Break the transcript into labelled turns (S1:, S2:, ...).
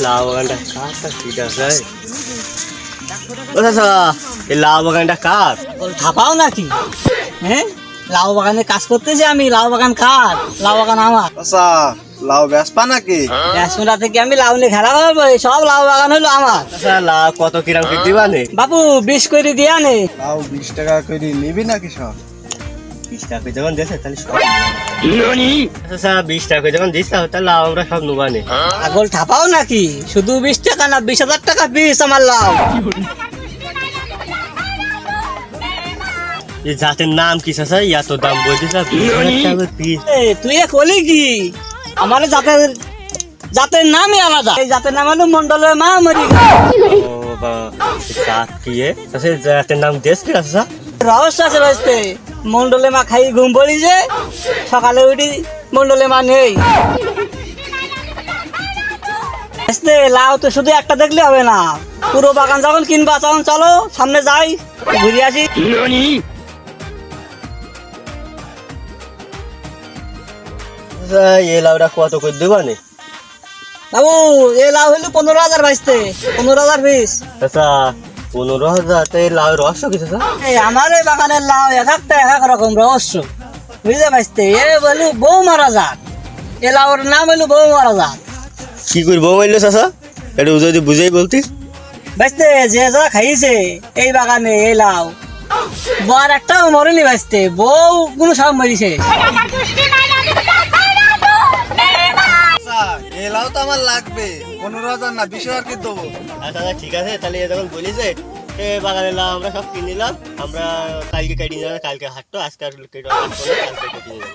S1: লাউ বাগানটা কার ঠিক আছে ও চাচা এই লাউ বাগানটা কার
S2: ছাপাও নাকি? হ্যাঁ, লাউ বাগানে কাজ করতেছি আমি। লাউ বাগান কার? লাউ বাগান আমার।
S3: আচ্ছা লাউ বেসপা নাকি?
S2: ব্যাসমুরা থেকে আমি লাউ নিয়ে খেলা করবো? সব লাউ বাগান হলো আমার।
S1: আচ্ছা লাউ কত কিরাম কি দিবানে?
S2: বাবু 20 করে দিয়া নে।
S3: লাউ 20 টাকা করে নিবি নাকি সব?
S1: 20 টাকা যখন দিয়েছে তাহলে সব আচ্ছা 20 টাকা যখন দিস তাহলে লাউ আমরা সব নুবানে।
S2: পাগল ছাপাও নাকি? শুধু 20 টাকা না, 20,000 টাকা পিস আমার লাউ।
S1: এই জাতের নাম কি চাচা? এত দাম বলছিস পিস?
S2: তুই এ কলি কি? আমার জাতের নামই আলাদা। এই জাতের নাম হলো মন্ডলের মা মরি।
S1: ও বা জাত কি চাচা? জাতের নাম দেশ কি চাচা?
S2: রহস্য আছে বাজতে। মন্ডলে মা খাই ঘুম পড়ি যে সকালে উঠি মন্ডলে মা নেই। লাউ তো শুধু একটা দেখলে হবে না, পুরো বাগান যখন কিনবা তখন চলো সামনে যাই ঘুরে আসি।
S1: এই লাউটা কত করে দিবানে?
S2: বাবু এ লাউ হইলো 15,000 বাজতে। 15,000 পিস।
S1: আচ্ছা 15,000 এই লাউ রহস্য কি চাচা?
S2: আমার এই বাগানের লাউ এক একটা এক এক রকম রহস্য, বুঝতে পারতে? এ বলি বউ মারা যাক। এ লাউর নাম হইলো বউ মারা যাক।
S1: কি করবো বললো চাচা? একটু যদি বুঝেই বলতিস।
S2: বাজতে যে যা খাইছে এই বাগানে এই লাউ, বর একটাও মরেনি বাজতে, বউ কোনো সব মরিছে।
S3: আচ্ছা এই লাউ তো আমার লাগবে, 15,000 না 20,000 কি দেবো?
S1: আচ্ছা ঠিক আছে, তাহলে যখন বলিস বাগানে লাউ আমরা সব কিনে নিলাম। আমরা কালকে কেটে নিলাম, কালকে হাটতো, আজকে আর কেটে কালকে কেটে নিলাম।